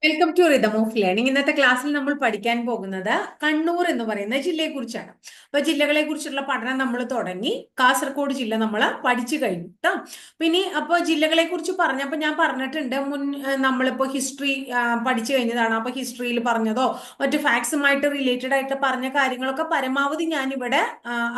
Welcome to rhythm of learning. ഇന്നത്തെ ക്ലാസ്സിൽ നമ്മൾ പഠിക്കാൻ പോകുന്നത് കണ്ണൂർ എന്ന് പറയുന്ന ജില്ലയെ കുറിച്ചാണ്. അപ്പൊ ജില്ലകളെ കുറിച്ചുള്ള പഠനം നമ്മൾ തുടങ്ങി. കാസർഗോഡ് ജില്ല നമ്മൾ പഠിച്ചു കഴിഞ്ഞു കേട്ടോ. പിന്നെ അപ്പൊ ജില്ലകളെ കുറിച്ച് പറഞ്ഞപ്പോ ഞാൻ പറഞ്ഞിട്ടുണ്ട് നമ്മളിപ്പോ ഹിസ്റ്ററി പഠിച്ചു കഴിഞ്ഞതാണ്. അപ്പൊ ഹിസ്റ്ററിയിൽ പറഞ്ഞതോ മറ്റു ഫാക്ട്സുമായിട്ട് റിലേറ്റഡ് ആയിട്ട് പറഞ്ഞ കാര്യങ്ങളൊക്കെ പരമാവധി ഞാൻ ഇവിടെ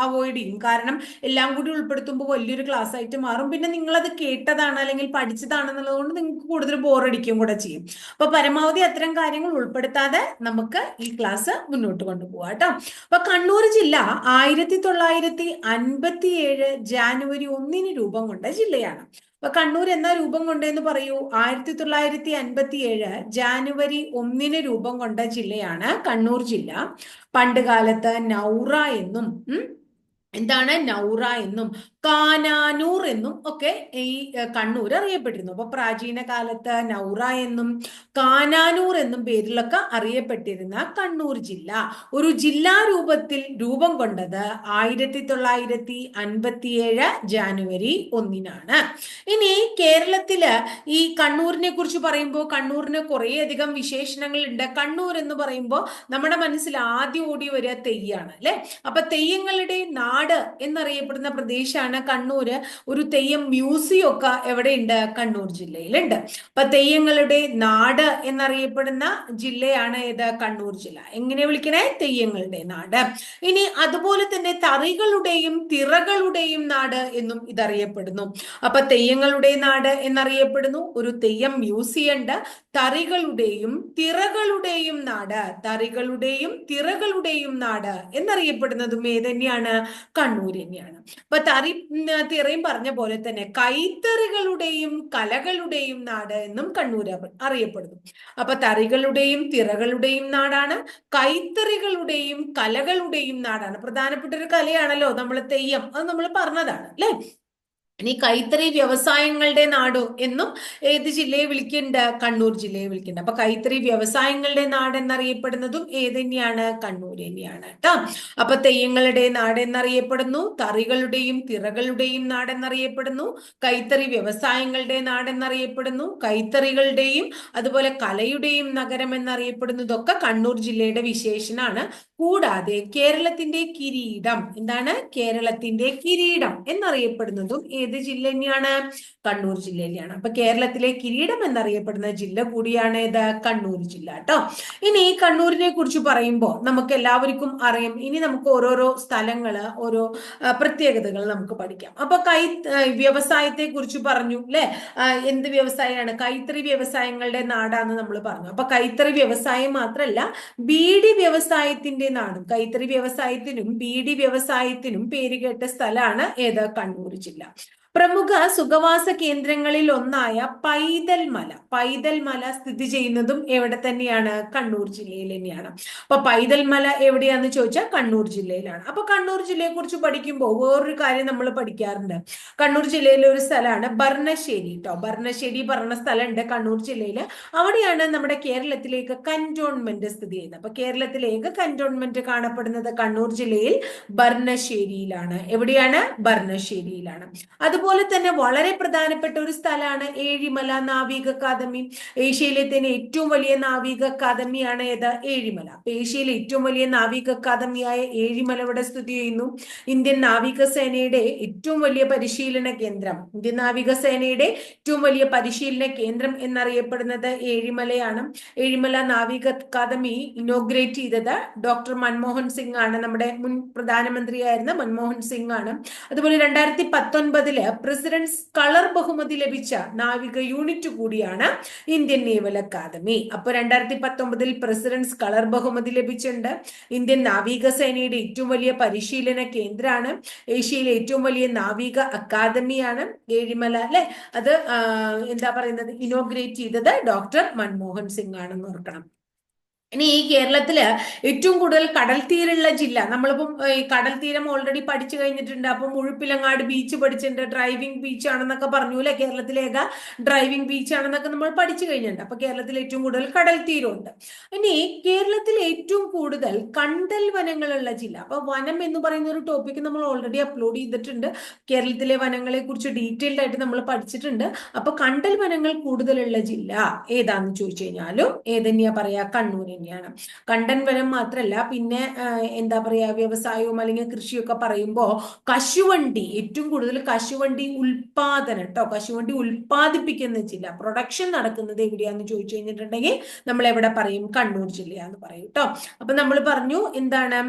അവോയ്ഡ് ചെയ്യും. കാരണം എല്ലാം കൂടി ഉൾപ്പെടുത്തുമ്പോൾ വലിയൊരു ക്ലാസ് ആയിട്ട് മാറും. പിന്നെ നിങ്ങളത് കേട്ടതാണ് അല്ലെങ്കിൽ പഠിച്ചതാണെന്നുള്ളത് കൊണ്ട് നിങ്ങൾക്ക് കൂടുതൽ ബോറടിക്കും കൂടെ ചെയ്യും. അപ്പൊ പരമാവധി അത്തരം കാര്യങ്ങൾ ഉൾപ്പെടുത്താതെ നമുക്ക് ഈ ക്ലാസ് മുന്നോട്ട് കൊണ്ടുപോകാം കേട്ടോ. അപ്പൊ കണ്ണൂർ ജില്ല 1957 ജാനുവരി 1 രൂപം കൊണ്ട ജില്ലയാണ്. അപ്പൊ കണ്ണൂർ എന്ന രൂപം കൊണ്ടെന്ന് പറയൂ. 1957 ജാനുവരി 1 രൂപം കൊണ്ട ജില്ലയാണ് കണ്ണൂർ ജില്ല. പണ്ട് കാലത്ത് നൗറ എന്നും എന്താണ് നൗറ എന്നും കാനാനൂർ എന്നും ഒക്കെ ഈ കണ്ണൂർ അറിയപ്പെട്ടിരുന്നു. അപ്പൊ പ്രാചീന കാലത്ത് നൗറ എന്നും കാനാനൂർ എന്നും പേരിലൊക്കെ അറിയപ്പെട്ടിരുന്ന കണ്ണൂർ ജില്ല ഒരു ജില്ലാ രൂപത്തിൽ രൂപം കൊണ്ടത് 1957 ജാനുവരി 1 ഇനി കേരളത്തില് ഈ കണ്ണൂരിനെ കുറിച്ച് പറയുമ്പോൾ കണ്ണൂരിന് കുറേയധികം വിശേഷണങ്ങൾ ഉണ്ട്. കണ്ണൂർ എന്ന് പറയുമ്പോൾ നമ്മുടെ മനസ്സിൽ ആദ്യം ഓടി വരിക തെയ്യാണ് അല്ലെ. അപ്പൊ തെയ്യങ്ങളുടെ നാട് എന്നറിയപ്പെടുന്ന പ്രദേശമാണ് കണ്ണൂര്. ഒരു തെയ്യം മ്യൂസിയം ഒക്കെ എവിടെയുണ്ട്? കണ്ണൂർ ജില്ലയിലുണ്ട്. അപ്പൊ തെയ്യങ്ങളുടെ നാട് എന്നറിയപ്പെടുന്ന ജില്ലയാണ് ഏത്? കണ്ണൂർ ജില്ല. എങ്ങനെ വിളിക്കണേ? തെയ്യങ്ങളുടെ നാട്. ഇനി അതുപോലെ തന്നെ തറികളുടെയും തിറകളുടെയും നാട് എന്നും ഇതറിയപ്പെടുന്നു. അപ്പൊ തെയ്യങ്ങളുടെ നാട് എന്നറിയപ്പെടുന്നു. ഒരു തെയ്യം മ്യൂസിയം ഉണ്ട്. തറികളുടെയും തിറകളുടെയും നാട്, തറികളുടെയും തിറകളുടെയും നാട് എന്നറിയപ്പെടുന്നതും ഏതന്നെയാണ്? കണ്ണൂർ തന്നെയാണ്. അപ്പൊ തിറയും പറഞ്ഞ പോലെ തന്നെ കൈത്തറികളുടെയും കലകളുടെയും നാട് എന്നും കണ്ണൂർ അറിയപ്പെടുന്നു. അപ്പൊ തറികളുടെയും തിറകളുടെയും നാടാണ്, കൈത്തറികളുടെയും കലകളുടെയും നാടാണ്. പ്രധാനപ്പെട്ട ഒരു കലയാണല്ലോ നമ്മൾ തെയ്യം, അത് നമ്മൾ പറഞ്ഞതാണ് അല്ലെ. ഇനി കൈത്തറി വ്യവസായങ്ങളുടെ നാടോ എന്നും ഏത് ജില്ലയെ വിളിക്കുന്നുണ്ട്? കണ്ണൂർ ജില്ലയെ വിളിക്കുന്നുണ്ട്. അപ്പൊ കൈത്തറി വ്യവസായങ്ങളുടെ നാട് എന്നറിയപ്പെടുന്നതും ഏത് തന്നെയാണ്? കണ്ണൂർ തന്നെയാണ് കേട്ടോ. അപ്പൊ തെയ്യങ്ങളുടെ നാട് എന്നറിയപ്പെടുന്നു, തറികളുടെയും തിറകളുടെയും നാട് എന്നറിയപ്പെടുന്നു, കൈത്തറി വ്യവസായങ്ങളുടെ നാട് എന്നറിയപ്പെടുന്നു, കൈത്തറികളുടെയും അതുപോലെ കലയുടെയും നഗരം എന്നറിയപ്പെടുന്നതൊക്കെ കണ്ണൂർ ജില്ലയുടെ വിശേഷനാണ്. കൂടാതെ കേരളത്തിന്റെ കിരീടം, എന്താണ്? കേരളത്തിന്റെ കിരീടം എന്നറിയപ്പെടുന്നതും ഏത് ജില്ല തന്നെയാണ്? കണ്ണൂർ ജില്ല തന്നെയാണ്. അപ്പൊ കേരളത്തിലെ കിരീടം എന്നറിയപ്പെടുന്ന ജില്ല കൂടിയാണ് ഏത്? കണ്ണൂർ ജില്ല കേട്ടോ. ഇനി ഈ കണ്ണൂരിനെ കുറിച്ച് പറയുമ്പോൾ നമുക്ക് എല്ലാവർക്കും അറിയാം. ഇനി നമുക്ക് ഓരോരോ സ്ഥലങ്ങള്, ഓരോ പ്രത്യേകതകൾ നമുക്ക് പഠിക്കാം. അപ്പൊ വ്യവസായത്തെ കുറിച്ച് പറഞ്ഞു അല്ലെ. എന്ത് വ്യവസായമാണ്? കൈത്തറി വ്യവസായങ്ങളുടെ നാടാന്ന് നമ്മൾ പറഞ്ഞു. അപ്പൊ കൈത്തറി വ്യവസായം മാത്രല്ല, ബീഡി വ്യവസായത്തിന്റെ നാടും, കൈത്തറി വ്യവസായത്തിനും ബീഡി വ്യവസായത്തിനും പേരുകേട്ട സ്ഥലമാണ് ഏത്? കണ്ണൂർ ജില്ല. പ്രമുഖ സുഖവാസ കേന്ദ്രങ്ങളിൽ ഒന്നായ പൈതൽ മല സ്ഥിതി ചെയ്യുന്നതും എവിടെ തന്നെയാണ്? കണ്ണൂർ ജില്ലയിൽ തന്നെയാണ്. അപ്പൊ പൈതൽ മല എവിടെയാന്ന് ചോദിച്ചാൽ കണ്ണൂർ ജില്ലയിലാണ്. അപ്പൊ കണ്ണൂർ ജില്ലയെ കുറിച്ച് പഠിക്കുമ്പോൾ വേറൊരു കാര്യം നമ്മൾ പഠിക്കാറുണ്ട്. കണ്ണൂർ ജില്ലയിലെ ഒരു സ്ഥലമാണ് ഭരണശ്ശേരി കേട്ടോ. ഭരണശ്ശേരി പറഞ്ഞ സ്ഥലമുണ്ട് കണ്ണൂർ ജില്ലയില്. അവിടെയാണ് നമ്മുടെ കേരളത്തിലേക്ക് കന്റോൺമെന്റ് സ്ഥിതി ചെയ്യുന്നത്. അപ്പൊ കേരളത്തിലേക്ക് കന്റോൺമെന്റ് കാണപ്പെടുന്നത് കണ്ണൂർ ജില്ലയിൽ ഭരണശ്ശേരിയിലാണ്. എവിടെയാണ്? ഭരണശ്ശേരിയിലാണ്. അതുപോലെ തന്നെ വളരെ പ്രധാനപ്പെട്ട ഒരു സ്ഥലമാണ് ഏഴിമല നാവിക അക്കാദമി. ഏഷ്യയിലെ തന്നെ ഏറ്റവും വലിയ നാവിക അക്കാദമിയാണ് ഏത്? ഏഴിമല. അപ്പൊ ഏഷ്യയിലെ ഏറ്റവും വലിയ നാവിക അക്കാദമിയായ ഏഴിമല ഇവിടെ സ്ഥിതി ചെയ്യുന്നു. ഇന്ത്യൻ നാവികസേനയുടെ ഏറ്റവും വലിയ പരിശീലന കേന്ദ്രം, ഇന്ത്യൻ നാവികസേനയുടെ ഏറ്റവും വലിയ പരിശീലന കേന്ദ്രം എന്നറിയപ്പെടുന്നത് ഏഴിമലയാണ്. ഏഴിമല നാവിക അക്കാദമി ഇനോഗ്രേറ്റ് ചെയ്തത് ഡോക്ടർ മൻമോഹൻ സിംഗ് ആണ്. നമ്മുടെ മുൻ പ്രധാനമന്ത്രിയായിരുന്ന മൻമോഹൻ സിംഗ് ആണ്. അതുപോലെ 2019 പ്രസിഡന്റ്സ് കളർ ബഹുമതി ലഭിച്ച നാവിക യൂണിറ്റ് കൂടിയാണ് ഇന്ത്യൻ നേവൽ അക്കാദമി. അപ്പൊ 2019 പ്രസിഡന്റ്സ് കളർ ബഹുമതി ലഭിച്ചിട്ടുണ്ട്. ഇന്ത്യൻ നാവികസേനയുടെ ഏറ്റവും വലിയ പരിശീലന കേന്ദ്രമാണ്. ഏഷ്യയിലെ ഏറ്റവും വലിയ നാവിക അക്കാദമിയാണ് ഏഴിമല അല്ലെ. അത് എന്താ പറയുന്നത്? ഇനോഗ്രേറ്റ് ചെയ്തത് ഡോക്ടർ മൻമോഹൻ സിംഗ് ആണെന്ന് ഓർക്കണം. ഇനി ഈ കേരളത്തില് ഏറ്റവും കൂടുതൽ കടൽ തീരമുള്ള ജില്ല, നമ്മളിപ്പം ഈ കടൽ തീരം ഓൾറെഡി പഠിച്ചു കഴിഞ്ഞിട്ടുണ്ട്. അപ്പൊ മുഴുപ്പിലങ്ങാട് ബീച്ച് പഠിച്ചിട്ടുണ്ട്, ഡ്രൈവിംഗ് ബീച്ച് ആണെന്നൊക്കെ പറഞ്ഞു അല്ലെ, കേരളത്തിലേക ഡ്രൈവിംഗ് ബീച്ച് ആണെന്നൊക്കെ നമ്മൾ പഠിച്ചു കഴിഞ്ഞിട്ടുണ്ട്. അപ്പൊ കേരളത്തിൽ ഏറ്റവും കൂടുതൽ കടൽ തീരമുണ്ട്. ഇനി കേരളത്തിൽ ഏറ്റവും കൂടുതൽ കണ്ടൽ വനങ്ങളുള്ള ജില്ല. അപ്പൊ വനം എന്ന് പറയുന്ന ഒരു ടോപ്പിക് നമ്മൾ ഓൾറെഡി അപ്ലോഡ് ചെയ്തിട്ടുണ്ട്. കേരളത്തിലെ വനങ്ങളെ കുറിച്ച് ഡീറ്റെയിൽഡ് ആയിട്ട് നമ്മൾ പഠിച്ചിട്ടുണ്ട്. അപ്പൊ കണ്ടൽ വനങ്ങൾ കൂടുതലുള്ള ജില്ല ഏതാന്ന് ചോദിച്ചു കഴിഞ്ഞാലും ഏതന്നെയാ പറയാ, കണ്ണൂർ തന്നെയാണ്. കണ്ടൽ വനം മാത്രല്ല, പിന്നെ എന്താ പറയാ, വ്യവസായവും അല്ലെങ്കിൽ കൃഷിയൊക്കെ പറയുമ്പോ കശുവണ്ടി, ഏറ്റവും കൂടുതൽ കശുവണ്ടി ഉൽപാദനം കേട്ടോ, കശുവണ്ടി ഉൽപാദിപ്പിക്കുന്ന ജില്ല, പ്രൊഡക്ഷൻ നടക്കുന്നത് എവിടെയാന്ന് ചോദിച്ചു കഴിഞ്ഞിട്ടുണ്ടെങ്കിൽ നമ്മൾ എവിടെ പറയും, കണ്ണൂർ ജില്ലയാന്ന് പറയും കേട്ടോ. അപ്പൊ നമ്മൾ പറഞ്ഞു എന്താണ്,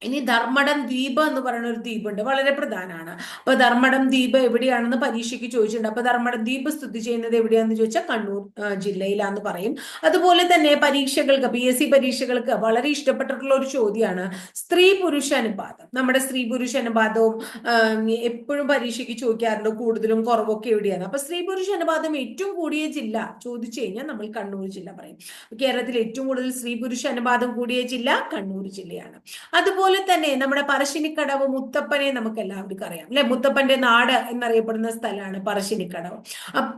ഇനി ധർമ്മടം ദ്വീപ് എന്ന് പറയുന്ന ഒരു ദ്വീപുണ്ട്, വളരെ പ്രധാനമാണ്. അപ്പൊ ധർമ്മടം ദ്വീപ് എവിടെയാണെന്ന് പരീക്ഷയ്ക്ക് ചോദിച്ചിട്ടുണ്ട്. അപ്പൊ ധർമ്മടം ദ്വീപ് സ്ഥിതി ചെയ്യുന്നത് എവിടെയാന്ന് ചോദിച്ചാൽ കണ്ണൂർ ജില്ലയിലാന്ന് പറയും. അതുപോലെ തന്നെ പരീക്ഷകൾക്ക്, PSC പരീക്ഷകൾക്ക് വളരെ ഇഷ്ടപ്പെട്ടിട്ടുള്ള ഒരു ചോദ്യമാണ് സ്ത്രീ പുരുഷ അനുപാതം. നമ്മുടെ സ്ത്രീ പുരുഷ അനുപാതവും എപ്പോഴും പരീക്ഷയ്ക്ക് ചോദിക്കാറുണ്ട്, കൂടുതലും കുറവൊക്കെ എവിടെയാണ്. അപ്പൊ സ്ത്രീ പുരുഷ അനുപാതം ഏറ്റവും കൂടിയ ജില്ല ചോദിച്ചു കഴിഞ്ഞാൽ നമ്മൾ കണ്ണൂർ ജില്ല പറയും. കേരളത്തിൽ ഏറ്റവും കൂടുതൽ സ്ത്രീ പുരുഷ അനുപാതം കൂടിയ ജില്ല കണ്ണൂർ ജില്ലയാണ്. അതുപോലെ തന്നെ നമ്മുടെ പറശ്ശിനിക്കടവ് മുത്തപ്പനെ നമുക്ക് എല്ലാവർക്കും അറിയാം അല്ലെ, മുത്തപ്പന്റെ നാട് എന്നറിയപ്പെടുന്ന സ്ഥലമാണ് പറശ്ശിനിക്കടവ്.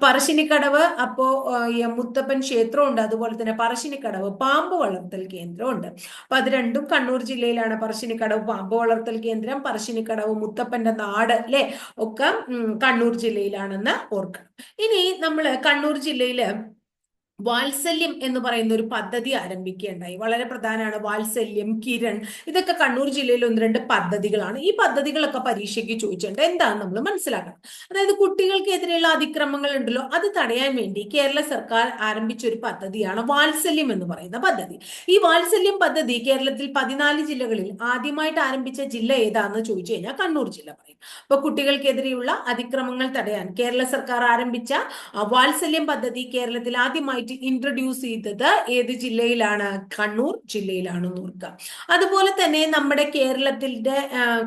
പറശ്ശിനിക്കടവ് അപ്പോ മുത്തപ്പൻ ക്ഷേത്രമുണ്ട്, അതുപോലെ തന്നെ പറശ്ശിനിക്കടവ് പാമ്പ് വളർത്തൽ കേന്ദ്രമുണ്ട്. അപ്പൊ അത് രണ്ടും കണ്ണൂർ ജില്ലയിലാണ്. പറശ്ശിനിക്കടവ് പാമ്പ് വളർത്തൽ കേന്ദ്രം, പറശ്ശിനിക്കടവ് മുത്തപ്പന്റെ നാട് അല്ലെ, ഒക്കെ കണ്ണൂർ ജില്ലയിലാണെന്ന് ഓർക്കണം. ഇനി നമ്മൾ കണ്ണൂർ ജില്ലയില് വാത്സല്യം എന്ന് പറയുന്ന ഒരു പദ്ധതി ആരംഭിക്കുകയുണ്ടായി. വളരെ പ്രധാനമാണ് വാത്സല്യം, കിരൺ, ഇതൊക്കെ കണ്ണൂർ ജില്ലയിൽ ഒന്ന് രണ്ട് പദ്ധതികളാണ്. ഈ പദ്ധതികളൊക്കെ പരീക്ഷയ്ക്ക് ചോദിച്ചിട്ടുണ്ട്, എന്താണെന്ന് നമ്മൾ മനസ്സിലാക്കണം. അതായത് കുട്ടികൾക്കെതിരെയുള്ള അതിക്രമങ്ങൾ ഉണ്ടല്ലോ, അത് തടയാൻ വേണ്ടി കേരള സർക്കാർ ആരംഭിച്ച ഒരു പദ്ധതിയാണ് വാത്സല്യം എന്ന് പറയുന്ന പദ്ധതി. ഈ വാത്സല്യം പദ്ധതി കേരളത്തിൽ 14 ജില്ലകളിൽ ആദ്യമായിട്ട് ആരംഭിച്ച ജില്ല ഏതാണെന്ന് ചോദിച്ചു കഴിഞ്ഞാൽ കണ്ണൂർ ജില്ല പറയും. അപ്പൊ കുട്ടികൾക്കെതിരെയുള്ള അതിക്രമങ്ങൾ തടയാൻ കേരള സർക്കാർ ആരംഭിച്ച വാത്സല്യം പദ്ധതി കേരളത്തിൽ ആദ്യമായിട്ട് ഇൻട്രൊഡ്യൂസ് ചെയ്തത് ഏത് ജില്ലയിലാണ്, കണ്ണൂർ ജില്ലയിലാണെന്ന് ഓർക്കുക. അതുപോലെ തന്നെ നമ്മുടെ കേരളത്തിന്റെ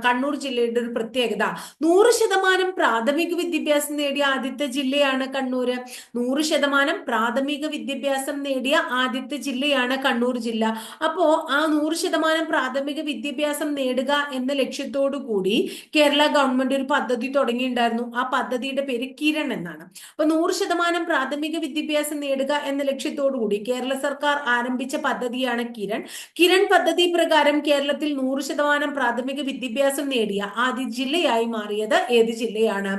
കണ്ണൂർ ജില്ലയുടെ ഒരു പ്രത്യേകത, 100% പ്രാഥമിക വിദ്യാഭ്യാസം നേടിയ ആദ്യത്തെ ജില്ലയാണ് കണ്ണൂര്. 100% പ്രാഥമിക വിദ്യാഭ്യാസം നേടിയ ആദ്യത്തെ ജില്ലയാണ് കണ്ണൂർ ജില്ല. അപ്പോ ആ 100% പ്രാഥമിക വിദ്യാഭ്യാസം നേടുക എന്ന ലക്ഷ്യത്തോടു കൂടി കേരള ഗവൺമെന്റ് ഒരു പദ്ധതി തുടങ്ങിയിട്ടുണ്ടായിരുന്നു. ആ പദ്ധതിയുടെ പേര് കിരൺ എന്നാണ്. അപ്പൊ 100% പ്രാഥമിക വിദ്യാഭ്യാസം നേടുക എന്ന ലക്ഷ്യത്തോടു കൂടി കേരള സർക്കാർ ആരംഭിച്ച പദ്ധതിയാണ് കിരൺ. കിരൺ പദ്ധതി പ്രകാരം കേരളത്തിൽ 100% പ്രാഥമിക വിദ്യാഭ്യാസം നേടിയ ആദ്യ ജില്ലയായി മാറിയത് ഏത് ജില്ലയാണ്,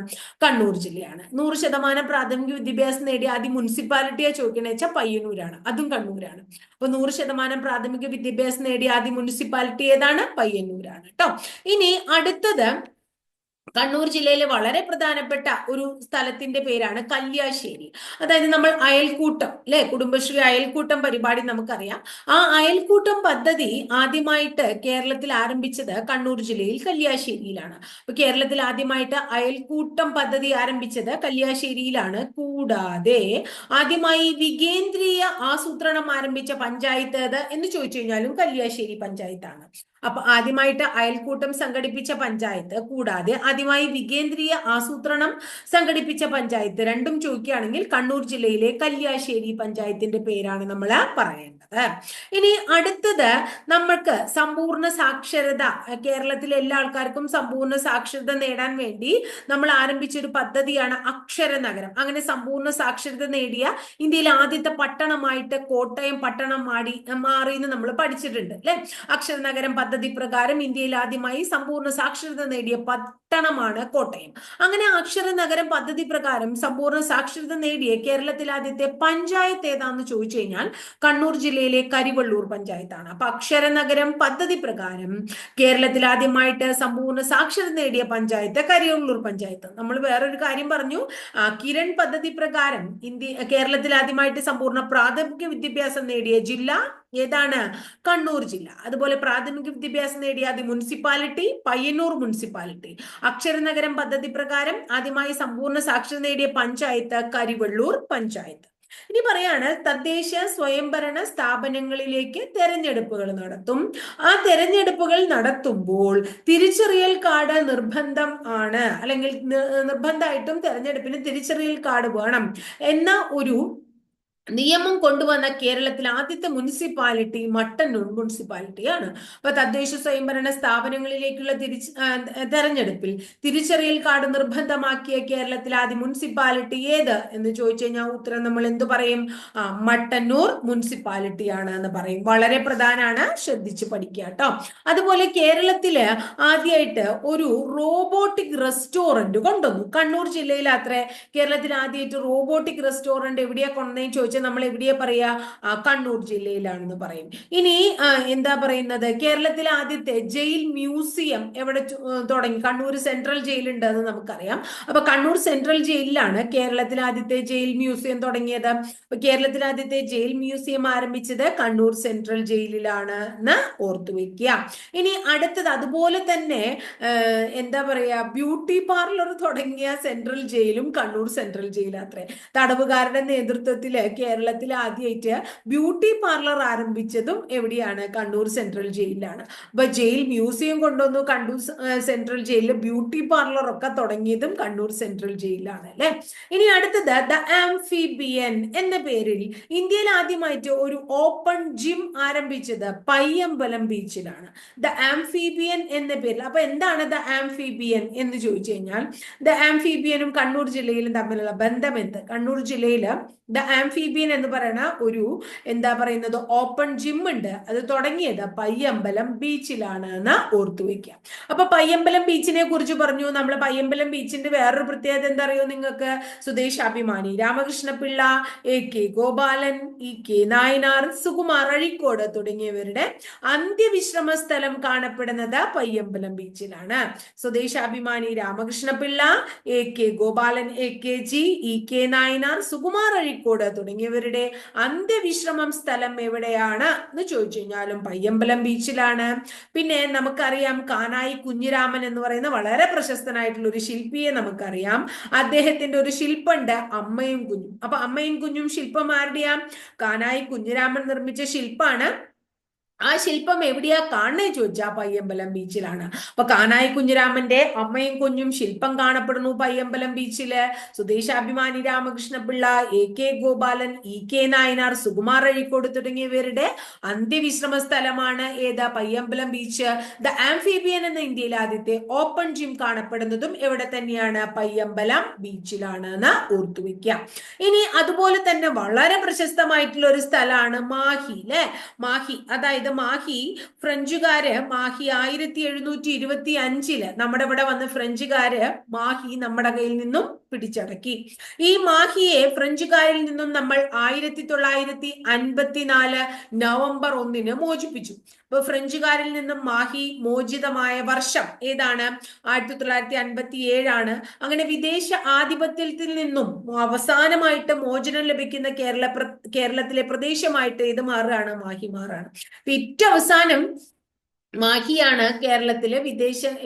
കണ്ണൂർ ജില്ലയാണ്. 100% പ്രാഥമിക വിദ്യാഭ്യാസം നേടിയ ആദ്യ മുനിസിപ്പാലിറ്റിയെ ചോദിക്കണ വെച്ചാൽ പയ്യന്നൂരാണ്, അതും കണ്ണൂരാണ്. അപ്പൊ 100% പ്രാഥമിക വിദ്യാഭ്യാസം നേടിയ ആദ്യ മുനിസിപ്പാലിറ്റി ഏതാണ്, പയ്യന്നൂരാണ് കേട്ടോ. ഇനി അടുത്തത് കണ്ണൂർ ജില്ലയിലെ വളരെ പ്രധാനപ്പെട്ട ഒരു സ്ഥലത്തിന്റെ പേരാണ് കല്യാശ്ശേരി. അതായത് നമ്മൾ അയൽക്കൂട്ടം അല്ലെ, കുടുംബശ്രീ അയൽക്കൂട്ടം പരിപാടി നമുക്കറിയാം. ആ അയൽക്കൂട്ടം പദ്ധതി ആദ്യമായിട്ട് കേരളത്തിൽ ആരംഭിച്ചത് കണ്ണൂർ ജില്ലയിൽ കല്യാശ്ശേരിയിലാണ്. അപ്പൊ കേരളത്തിൽ ആദ്യമായിട്ട് അയൽക്കൂട്ടം പദ്ധതി ആരംഭിച്ചത് കല്യാശ്ശേരിയിലാണ്. കൂടാതെ ആദ്യമായി വികേന്ദ്രീയ ആസൂത്രണം ആരംഭിച്ച പഞ്ചായത്ത് ഏത് എന്ന് ചോദിച്ചു കഴിഞ്ഞാലും കല്യാശ്ശേരി പഞ്ചായത്താണ്. അപ്പൊ ആദ്യമായിട്ട് അയൽക്കൂട്ടം സംഘടിപ്പിച്ച പഞ്ചായത്ത്, കൂടാതെ ആദ്യമായി വികേന്ദ്രീയ ആസൂത്രണം സംഘടിപ്പിച്ച പഞ്ചായത്ത്, രണ്ടും ചോദിക്കുകയാണെങ്കിൽ കണ്ണൂർ ജില്ലയിലെ കല്യാശ്ശേരി പഞ്ചായത്തിന്റെ പേരാണ് നമ്മൾ പറയേണ്ടത്. ഇനി അടുത്തത് നമ്മൾക്ക് സമ്പൂർണ്ണ സാക്ഷരത, കേരളത്തിലെ എല്ലാ ആൾക്കാർക്കും സമ്പൂർണ്ണ സാക്ഷരത നേടാൻ വേണ്ടി നമ്മൾ ആരംഭിച്ച ഒരു പദ്ധതിയാണ് അക്ഷര നഗരം. അങ്ങനെ സമ്പൂർണ്ണ സാക്ഷരത നേടിയ ഇന്ത്യയിലെ ആദ്യത്തെ പട്ടണമായിട്ട് കോട്ടയം പട്ടണം മാറിയെന്ന് നമ്മൾ പഠിച്ചിട്ടുണ്ട് അല്ലെ. അക്ഷര നഗരം പദ്ധതി പ്രകാരം ഇന്ത്യയിൽ ആദ്യമായി സമ്പൂർണ്ണ സാക്ഷരത നേടിയ പട്ടണമാണ് കോട്ടയം. അങ്ങനെ അക്ഷര നഗരം പദ്ധതി പ്രകാരം സമ്പൂർണ്ണ സാക്ഷരത നേടിയ കേരളത്തിൽ ആദ്യത്തെ പഞ്ചായത്ത് ഏതാന്ന് ചോദിച്ചു കഴിഞ്ഞാൽ കണ്ണൂർ ജില്ലയിലെ കരിവള്ളൂർ പഞ്ചായത്താണ്. അപ്പൊ അക്ഷര നഗരം പദ്ധതി പ്രകാരം കേരളത്തിൽ ആദ്യമായിട്ട് സമ്പൂർണ്ണ സാക്ഷരത നേടിയ പഞ്ചായത്ത് കരിവള്ളൂർ പഞ്ചായത്ത്. നമ്മൾ വേറൊരു കാര്യം പറഞ്ഞു, കിരൺ പദ്ധതി പ്രകാരം കേരളത്തിൽ ആദ്യമായിട്ട് സമ്പൂർണ്ണ പ്രാഥമിക വിദ്യാഭ്യാസം നേടിയ ജില്ല ഏതാണ്, കണ്ണൂർ ജില്ല. അതുപോലെ പ്രാഥമിക വിദ്യാഭ്യാസം നേടിയ ആദ്യ മുനിസിപ്പാലിറ്റി പയ്യന്നൂർ മുനിസിപ്പാലിറ്റി. അക്ഷരനഗരം പദ്ധതി പ്രകാരം ആദ്യമായി സമ്പൂർണ്ണ സാക്ഷരത നേടിയ പഞ്ചായത്ത് കരിവള്ളൂർ പഞ്ചായത്ത്. ഇനി പറയാണ്, തദ്ദേശ സ്വയംഭരണ സ്ഥാപനങ്ങളിലേക്ക് തെരഞ്ഞെടുപ്പുകൾ നടത്തും. ആ തെരഞ്ഞെടുപ്പുകൾ നടത്തുമ്പോൾ തിരിച്ചറിയൽ കാർഡ് നിർബന്ധം ആണ്, അല്ലെങ്കിൽ നിർബന്ധമായിട്ടും തെരഞ്ഞെടുപ്പിന് തിരിച്ചറിയൽ കാർഡ് വേണം എന്ന ഒരു നിയമം കൊണ്ടുവന്ന കേരളത്തിലെ ആദ്യത്തെ മുനിസിപ്പാലിറ്റി മട്ടന്നൂർ മുനിസിപ്പാലിറ്റിയാണ്. അപ്പൊ തദ്ദേശ സ്വയംഭരണ സ്ഥാപനങ്ങളിലേക്കുള്ള തെരഞ്ഞെടുപ്പിൽ തിരിച്ചറിയൽ കാർഡ് നിർബന്ധമാക്കിയ കേരളത്തിലെ ആദ്യ മുനിസിപ്പാലിറ്റി ഏത് എന്ന് ചോദിച്ചു കഴിഞ്ഞാൽ ഉത്തരം നമ്മൾ എന്ത് പറയും? മട്ടന്നൂർ മുനിസിപ്പാലിറ്റിയാണ് എന്ന് പറയും. വളരെ പ്രധാനമാണ്, ശ്രദ്ധിച്ച് പഠിക്കുക കേട്ടോ. അതുപോലെ കേരളത്തില് ആദ്യമായിട്ട് ഒരു റോബോട്ടിക് റെസ്റ്റോറന്റ് കൊണ്ടുവന്നു. കണ്ണൂർ ജില്ലയിൽ അത്ര കേരളത്തിൽ ആദ്യമായിട്ട് റോബോട്ടിക് റെസ്റ്റോറന്റ് എവിടെയാ കൊണ്ടുവന്നതെന്ന് ചോദിച്ചാൽ നമ്മൾ എവിടെയാ പറയാ? കണ്ണൂർ ജില്ലയിലാണെന്ന് പറയും. ഇനി എന്താ പറയുന്നത്? കേരളത്തിലെ ആദ്യത്തെ ജയിൽ മ്യൂസിയം എവിടെ തുടങ്ങി? കണ്ണൂർ സെൻട്രൽ ജയിലുണ്ട്, അത് നമുക്കറിയാം. അപ്പൊ കണ്ണൂർ സെൻട്രൽ ജയിലിലാണ് കേരളത്തിലെ ആദ്യത്തെ ജയിൽ മ്യൂസിയം തുടങ്ങിയത്. അപ്പൊ കേരളത്തിലെ ആദ്യത്തെ ജയിൽ മ്യൂസിയം ആരംഭിച്ചത് കണ്ണൂർ സെൻട്രൽ ജയിലിലാണ് എന്ന് ഓർത്തു വെക്കുക. ഇനി അടുത്തത് അതുപോലെ തന്നെ എന്താ പറയാ, ബ്യൂട്ടി പാർലർ തുടങ്ങിയ സെൻട്രൽ ജയിലും കണ്ണൂർ സെൻട്രൽ ജയിലാത്രേ. തടവുകാരുടെ നേതൃത്വത്തില് കേരളത്തിൽ ആദ്യമായിട്ട് ബ്യൂട്ടി പാർലർ ആരംഭിച്ചതും എവിടെയാണ്? കണ്ണൂർ സെൻട്രൽ ജയിലിലാണ്. അപ്പൊ ജയിൽ മ്യൂസിയം കൊണ്ടുവന്നു കണ്ണൂർ സെൻട്രൽ ജയിലിൽ, ബ്യൂട്ടി പാർലർ ഒക്കെ തുടങ്ങിയതും കണ്ണൂർ സെൻട്രൽ ജയിലിലാണ് അല്ലെ. ഇനി അടുത്തത് ദ ആംഫിബിയൻ എന്ന പേരിൽ ഇന്ത്യയിൽ ആദ്യമായിട്ട് ഒരു ഓപ്പൺ ജിം ആരംഭിച്ചത് പയ്യമ്പലം ബീച്ചിലാണ്. ദ ആംഫിബിയൻ എന്ന പേരിൽ. അപ്പൊ എന്താണ് ദ ആംഫിബിയൻ എന്ന് ചോദിച്ചു കഴിഞ്ഞാൽ, ദ ആംഫിബിയനും കണ്ണൂർ ജില്ലയിലും തമ്മിലുള്ള ബന്ധം എന്ത്? കണ്ണൂർ ജില്ലയില് ദ ആംഫിബിയൻ എന്ന് പറയുന്ന ഒരു എന്താ പറയുന്നത് ഓപ്പൺ ജിം ഉണ്ട്. അത് തുടങ്ങിയത് പയ്യമ്പലം ബീച്ചിലാണ് എന്ന് ഓർത്തു വെക്കുക. അപ്പൊ പയ്യമ്പലം ബീച്ചിനെ കുറിച്ച് പറഞ്ഞു നമ്മൾ. പയ്യമ്പലം ബീച്ചിന്റെ വേറൊരു പ്രത്യേകത എന്താ അറിയോ നിങ്ങൾക്ക്? സ്വദേശാഭിമാനി രാമകൃഷ്ണപിള്ള, A.K. ഗോപാലൻ, E.K. നായനാർ, സുകുമാർ അഴീക്കോട് തുടങ്ങിയവരുടെ അന്ത്യവിശ്രമ സ്ഥലം കാണപ്പെടുന്നത് Payyambalam ബീച്ചിലാണ്. Swadeshabhimani Ramakrishna Pillai, A.K. Gopalan, AKG, E.K. Nayanar, Sukumar Azhikode തുടങ്ങിയവരുടെ അന്ത്യവിശ്രമം സ്ഥലം എവിടെയാണ് എന്ന് ചോദിച്ചു കഴിഞ്ഞാലും പയ്യമ്പലം ബീച്ചിലാണ്. പിന്നെ നമുക്കറിയാം കാനായി കുഞ്ഞിരാമൻ എന്ന് പറയുന്ന വളരെ പ്രശസ്തനായിട്ടുള്ള ഒരു ശില്പിയെ നമുക്കറിയാം. അദ്ദേഹത്തിന്റെ ഒരു ശില്പമുണ്ട് അമ്മയും കുഞ്ഞും. അപ്പൊ അമ്മയും കുഞ്ഞും ശില്പം ആരുടെയാ? കാനായി കുഞ്ഞിരാമൻ നിർമ്മിച്ച ശില്പാണ്. ആ ശില്പം എവിടെയാ കാണുന്നത് ചോദിച്ചാൽ പയ്യമ്പലം ബീച്ചിലാണ്. അപ്പൊ കാനായി കുഞ്ഞിരാമന്റെ അമ്മയും കുഞ്ഞും ശില്പം കാണപ്പെടുന്നു പയ്യമ്പലം ബീച്ചില്. സ്വദേശാഭിമാനി രാമകൃഷ്ണപിള്ള, A.K. ഗോപാലൻ, E.K. നായനാർ, സുകുമാർ അഴീക്കോട് തുടങ്ങിയവരുടെ അന്ത്യവിശ്രമ സ്ഥലമാണ് ഏത്? പയ്യമ്പലം ബീച്ച്. ദ ആംഫിബിയൻ എന്ന ഇന്ത്യയിലെ ആദ്യത്തെ ഓപ്പൺ ജിം കാണപ്പെടുന്നതും എവിടെ തന്നെയാണ്? പയ്യമ്പലം ബീച്ചിലാണ് എന്ന് ഓർത്തുവെക്കുക. ഇനി അതുപോലെ തന്നെ വളരെ പ്രശസ്തമായിട്ടുള്ള ഒരു സ്ഥലമാണ് മാഹി അല്ലെ. മാഹി, അതായത് മാഹി ഫ്രഞ്ചുകാര് മാഹി 1725 നമ്മുടെ ഇവിടെ വന്ന് ഫ്രഞ്ചുകാര് മാഹി നമ്മുടെ കയ്യിൽ നിന്നും പിടിച്ചടക്കി. ഈ മാഹിയെ ഫ്രഞ്ചുകാരിൽ നിന്നും നമ്മൾ 1954 നവംബർ 1 മോചിപ്പിച്ചു. അപ്പൊ ഫ്രഞ്ചുകാരിൽ നിന്നും മാഹി മോചിതമായ വർഷം ഏതാണ്? 1957 ആണ്. അങ്ങനെ വിദേശ ആധിപത്യത്തിൽ നിന്നും അവസാനമായിട്ട് മോചനം ലഭിക്കുന്ന കേരളത്തിലെ പ്രദേശമായിട്ട് ഇത് മാറുകയാണ്, മാഹി മാറാണ്. ഏറ്റവും അവസാനം മാഹിയാണ് കേരളത്തിലെ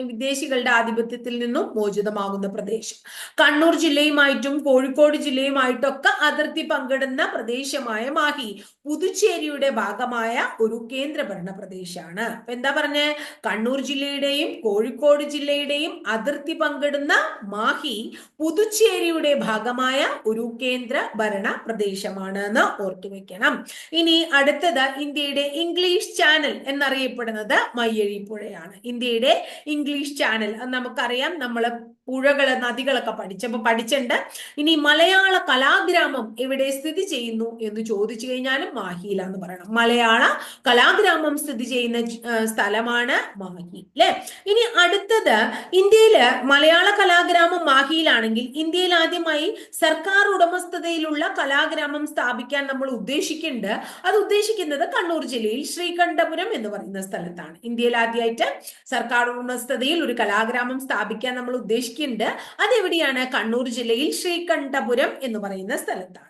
വിദേശികളുടെ ആധിപത്യത്തിൽ നിന്നും മോചിതമാകുന്ന പ്രദേശം. കണ്ണൂർ ജില്ലയുമായിട്ടും കോഴിക്കോട് ജില്ലയുമായിട്ടൊക്കെ അതിർത്തി പങ്കിടുന്ന പ്രദേശമായ മാഹി പുതുച്ചേരിയുടെ ഭാഗമായ ഒരു കേന്ദ്രഭരണ പ്രദേശമാണ്. അപ്പൊ എന്താ പറഞ്ഞേ? കണ്ണൂർ ജില്ലയുടെയും കോഴിക്കോട് ജില്ലയുടെയും അതിർത്തി പങ്കിടുന്ന മാഹി പുതുച്ചേരിയുടെ ഭാഗമായ ഒരു കേന്ദ്ര ഭരണ പ്രദേശമാണ് എന്ന് ഓർത്തുവെക്കണം. ഇനി അടുത്തത് ഇന്ത്യയുടെ ഇംഗ്ലീഷ് ചാനൽ എന്നറിയപ്പെടുന്നത് മയ്യഴി പുഴയാണ്. ഇന്ത്യയുടെ ഇംഗ്ലീഷ് ചാനൽ നമുക്കറിയാം. നമ്മൾ പുഴകള് നദികളൊക്കെ പഠിച്ചിട്ടുണ്ട്. ഇനി മലയാള കലാഗ്രാമം എവിടെ സ്ഥിതി ചെയ്യുന്നു എന്ന് ചോദിച്ചു കഴിഞ്ഞാലും മാഹിയിലാന്ന് പറയണം. മലയാള കലാഗ്രാമം സ്ഥിതി ചെയ്യുന്ന സ്ഥലമാണ് മാഹി അല്ലെ. ഇനി അടുത്തത് ഇന്ത്യയില് മലയാള കലാഗ്രാമം മാഹിയിലാണെങ്കിൽ ഇന്ത്യയിൽ ആദ്യമായി സർക്കാർ ഉടമസ്ഥതയിലുള്ള കലാഗ്രാമം സ്ഥാപിക്കാൻ നമ്മൾ ഉദ്ദേശിക്കുന്നത് കണ്ണൂർ ജില്ലയിൽ ശ്രീകണ്ഠപുരം എന്ന് പറയുന്ന സ്ഥലത്താണ്. ഇന്ത്യയിൽ ആദ്യമായിട്ട് സർക്കാർ ഉടമസ്ഥതയിൽ ഒരു കലാഗ്രാമം സ്ഥാപിക്കാൻ നമ്മൾ ഉദ്ദേശിക്കുന്നുണ്ട്. അതെവിടെയാണ്? കണ്ണൂർ ജില്ലയിൽ ശ്രീകണ്ഠപുരം എന്ന് പറയുന്ന സ്ഥലത്താണ്.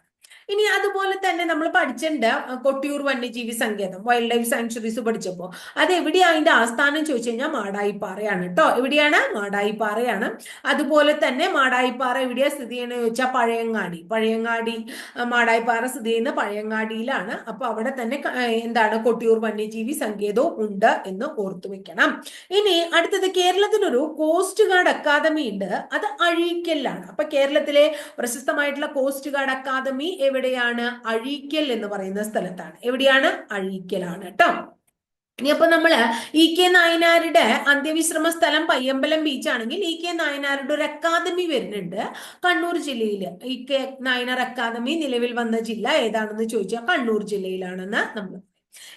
ഇനി അതുപോലെ തന്നെ നമ്മൾ പഠിച്ചിട്ടുണ്ട് കൊട്ടിയൂർ വന്യജീവി സങ്കേതം, വൈൽഡ് ലൈഫ് സാങ്ച്വറീസ് പഠിച്ചപ്പോൾ. അത് എവിടെയാ അതിന്റെ ആസ്ഥാനം ചോദിച്ചു കഴിഞ്ഞാൽ മാടായിപ്പാറയാണ് കേട്ടോ. എവിടെയാണ്? മാടായിപ്പാറയാണ്. അതുപോലെ തന്നെ മാടായിപ്പാറ എവിടെയാ സ്ഥിതി ചെയ്യണമെന്ന് ചോദിച്ചാൽ പഴയങ്ങാടി മാടായിപ്പാറ സ്ഥിതി ചെയ്യുന്ന പഴയങ്ങാടിയിലാണ്. അപ്പൊ അവിടെ തന്നെ എന്താണ് കൊട്ടിയൂർ വന്യജീവി സങ്കേതവും ഉണ്ട് എന്ന് ഓർത്തു വെക്കണം. ഇനി അടുത്തത് കേരളത്തിലൊരു കോസ്റ്റ് ഗാർഡ് അക്കാദമി ഉണ്ട്. അത് അഴീക്കലിലാണ്. അപ്പൊ കേരളത്തിലെ പ്രശസ്തമായിട്ടുള്ള കോസ്റ്റ് ഗാർഡ് അക്കാദമി എവിടെ എവിടെയാണ്? അഴീക്കൽ എന്ന് പറയുന്ന സ്ഥലത്താണ്. എവിടെയാണ്? അഴീക്കലാണ് കേട്ടോ. ഇനി അപ്പൊ നമ്മള് E.K. നായനാരുടെ അന്ത്യവിശ്രമ സ്ഥലം പയ്യമ്പലം ബീച്ച് ആണെങ്കിൽ E.K. നായനാരുടെ ഒരു അക്കാദമി വരുന്നുണ്ട് കണ്ണൂർ ജില്ലയിൽ. E.K. നായനാർ അക്കാദമി നിലവിൽ വന്ന ജില്ല ഏതാണെന്ന് ചോദിച്ചാൽ കണ്ണൂർ ജില്ലയിലാണെന്ന് നമ്മൾ.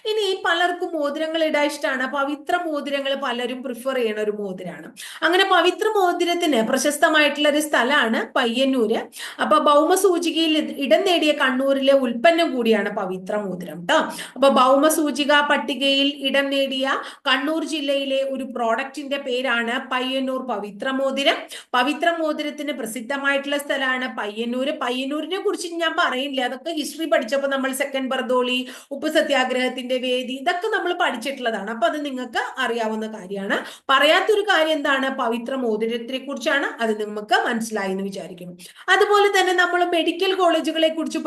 ഇനി പലർക്കും മോതിരങ്ങൾ ഇടാൻ ഇഷ്ടമാണ്. പവിത്ര മോതിരങ്ങൾ പലരും പ്രിഫർ ചെയ്യണ ഒരു മോതിരാണ്. അങ്ങനെ പവിത്ര മോതിരത്തിന് പ്രശസ്തമായിട്ടുള്ള ഒരു സ്ഥലമാണ് പയ്യന്നൂര്. അപ്പൊ ഭൗമസൂചികയിൽ ഇടം നേടിയ കണ്ണൂരിലെ ഉൽപ്പന്നം കൂടിയാണ് പവിത്ര മോതിരം കേട്ടോ. അപ്പൊ ഭൗമസൂചിക പട്ടികയിൽ ഇടം നേടിയ കണ്ണൂർ ജില്ലയിലെ ഒരു പ്രോഡക്റ്റിന്റെ പേരാണ് പയ്യന്നൂർ പവിത്ര മോതിരം. പവിത്ര മോതിരത്തിന് പ്രസിദ്ധമായിട്ടുള്ള സ്ഥലമാണ് പയ്യന്നൂര്. പയ്യന്നൂരിനെ കുറിച്ച് ഞാൻ പറയില്ല, അതൊക്കെ ഹിസ്റ്ററി പഠിച്ചപ്പോൾ നമ്മൾ സെക്കൻഡ് ബർദോളി, ഉപ്പ് സത്യാഗ്രഹത്തിന്റെ വേദി, ഇതൊക്കെ നമ്മൾ പഠിച്ചിട്ടുള്ളതാണ്. അപ്പൊ അത് നിങ്ങൾക്ക് അറിയാവുന്ന കാര്യമാണ്. പറയാത്തൊരു കാര്യം എന്താണ്? പവിത്ര മോതിരത്തെ കുറിച്ചാണ്. അത് നിങ്ങൾക്ക് മനസ്സിലായി എന്ന് വിചാരിക്കുന്നു. അതുപോലെ തന്നെ നമ്മൾ മെഡിക്കൽ കോളേജുകളെ കുറിച്ച്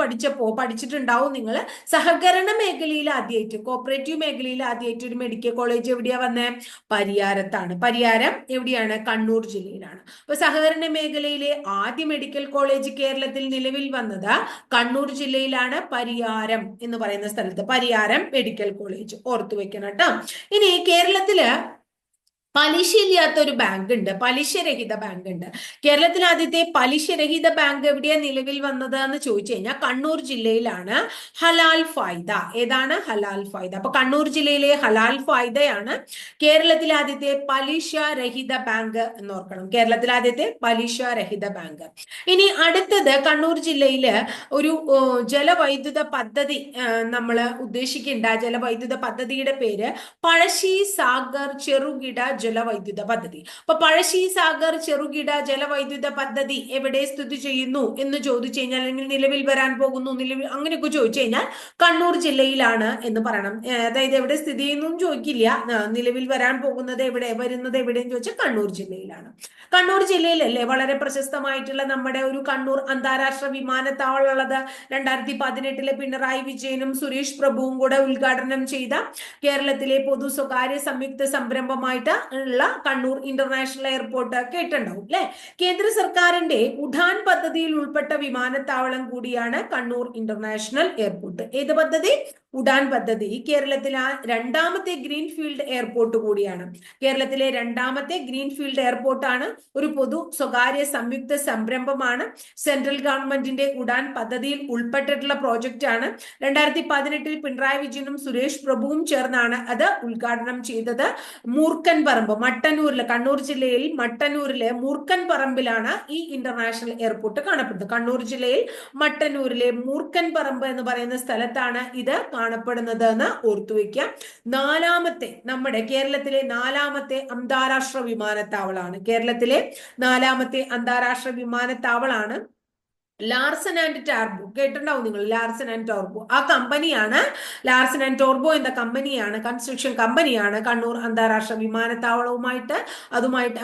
പഠിച്ചിട്ടുണ്ടാവും നിങ്ങൾ. സഹകരണ മേഖലയിൽ ആദ്യമായിട്ട്, കോപ്പറേറ്റീവ് മേഖലയിൽ ആദ്യമായിട്ട് ഒരു മെഡിക്കൽ കോളേജ് എവിടെയാ വന്നേ? പരിയാരത്താണ്. പരിയാരം എവിടെയാണ്? കണ്ണൂർ ജില്ലയിലാണ്. അപ്പൊ സഹകരണ മേഖലയിലെ ആദ്യ മെഡിക്കൽ കോളേജ് കേരളത്തിൽ നിലവിൽ വന്നത് കണ്ണൂർ ജില്ലയിലാണ്, പരിയാരം എന്ന് പറയുന്ന സ്ഥലത്ത്. പരിയാരം മെഡിക്കൽ കോളേജ് ഓർത്തു വെക്കണം കേട്ടോ. ഇനി കേരളത്തില് പലിശയില്ലാത്ത ഒരു ബാങ്ക് ഉണ്ട്, പലിശരഹിത ബാങ്ക് ഉണ്ട്. കേരളത്തിൽ ആദ്യത്തെ പലിശരഹിത ബാങ്ക് എവിടെയാ നിലവിൽ വന്നത് എന്ന് ചോദിച്ചു കഴിഞ്ഞാൽ കണ്ണൂർ ജില്ലയിലാണ്. ഹലാൽ ഫായ്ദ. ഏതാണ്? ഹലാൽ ഫായ്ദ. അപ്പൊ കണ്ണൂർ ജില്ലയിലെ ഹലാൽ ഫായ്ദയാണ് കേരളത്തിലെ ആദ്യത്തെ പലിശ രഹിത ബാങ്ക് എന്ന് ഓർക്കണം. കേരളത്തിലെ ആദ്യത്തെ പലിശ രഹിത ബാങ്ക്. ഇനി അടുത്തത് കണ്ണൂർ ജില്ലയില് ഒരു ജലവൈദ്യുത പദ്ധതി നമ്മൾ ഉദ്ദേശിക്കേണ്ട. ജലവൈദ്യുത പദ്ധതിയുടെ പേര് പഴശ്ശി സാഗർ ചെറുകിട ജലവൈദ്യുത പദ്ധതി. അപ്പൊ പഴശ്ശി സാഗർ ചെറുകിട ജലവൈദ്യുത പദ്ധതി എവിടെ സ്ഥിതി ചെയ്യുന്നു എന്ന് ചോദിച്ചു കഴിഞ്ഞാൽ, അല്ലെങ്കിൽ നിലവിൽ വരാൻ പോകുന്നു, അങ്ങനെയൊക്കെ ചോദിച്ചു കഴിഞ്ഞാൽ കണ്ണൂർ ജില്ലയിലാണ് എന്ന് പറയണം. അതായത് എവിടെ സ്ഥിതി ചെയ്യുന്നു ചോദിക്കില്ല, നിലവിൽ വരാൻ പോകുന്നത് എവിടെ, വരുന്നത് എവിടെയെന്ന് ചോദിച്ചാൽ കണ്ണൂർ ജില്ലയിലാണ്. കണ്ണൂർ ജില്ലയിലല്ലേ വളരെ പ്രശസ്തമായിട്ടുള്ള നമ്മുടെ ഒരു കണ്ണൂർ അന്താരാഷ്ട്ര വിമാനത്താവളം ഉള്ളത്? 2018 പിണറായി വിജയനും സുരേഷ് പ്രഭുവും കൂടെ ഉദ്ഘാടനം ചെയ്ത കേരളത്തിലെ പൊതു സ്വകാര്യ സംയുക്ത സംരംഭമായിട്ട് ഉള്ള കണ്ണൂർ ഇന്റർനാഷണൽ എയർപോർട്ട് കേട്ടിട്ടുണ്ടാവും അല്ലെ? കേന്ദ്ര സർക്കാരിന്റെ ഉഡാൻ പദ്ധതിയിൽ ഉൾപ്പെട്ട വിമാനത്താവളം കൂടിയാണ് കണ്ണൂർ ഇന്റർനാഷണൽ എയർപോർട്ട്. ഏത് പദ്ധതി? ഉഡാൻ പദ്ധതി. കേരളത്തിലെ രണ്ടാമത്തെ ഗ്രീൻഫീൽഡ് എയർപോർട്ട് കൂടിയാണ്. കേരളത്തിലെ രണ്ടാമത്തെ ഗ്രീൻഫീൽഡ് എയർപോർട്ടാണ്. ഒരു പൊതു സ്വകാര്യ സംയുക്ത സംരംഭമാണ്. സെൻട്രൽ ഗവൺമെന്റിന്റെ ഉഡാൻ പദ്ധതിയിൽ ഉൾപ്പെട്ടിട്ടുള്ള പ്രോജക്റ്റ് ആണ്. 2018 പിണറായി വിജയനും സുരേഷ് പ്രഭുവും ചേർന്നാണ് അത് ഉദ്ഘാടനം ചെയ്തത്. മൂർക്കൻ പറമ്പ്, മട്ടന്നൂരിലെ, കണ്ണൂർ ജില്ലയിൽ മട്ടന്നൂരിലെ മൂർക്കൻ പറമ്പിലാണ് ഈ ഇന്റർനാഷണൽ എയർപോർട്ട് കാണപ്പെടുന്നത്. കണ്ണൂർ ജില്ലയിൽ മട്ടന്നൂരിലെ മൂർക്കൻ പറമ്പ് എന്ന് പറയുന്ന സ്ഥലത്താണ് ഇത് കാണപ്പെടുന്നത് എന്ന് ഓർത്തുവെക്കാം. നമ്മുടെ കേരളത്തിലെ നാലാമത്തെ അന്താരാഷ്ട്ര വിമാനത്താവളമാണ്. കേരളത്തിലെ നാലാമത്തെ അന്താരാഷ്ട്ര വിമാനത്താവളമാണ് ലാർസൻ ആൻഡ് ടാർബോ. കേട്ടിട്ടുണ്ടാവും നിങ്ങൾ, ലാർസൻ ആൻഡ് ടോർബോ. ആ കമ്പനിയാണ്, ലാർസൻ ആൻഡ് ടോർബോ എന്ന കമ്പനിയാണ്, കൺസ്ട്രക്ഷൻ കമ്പനിയാണ് കണ്ണൂർ അന്താരാഷ്ട്ര വിമാനത്താവളവുമായിട്ട്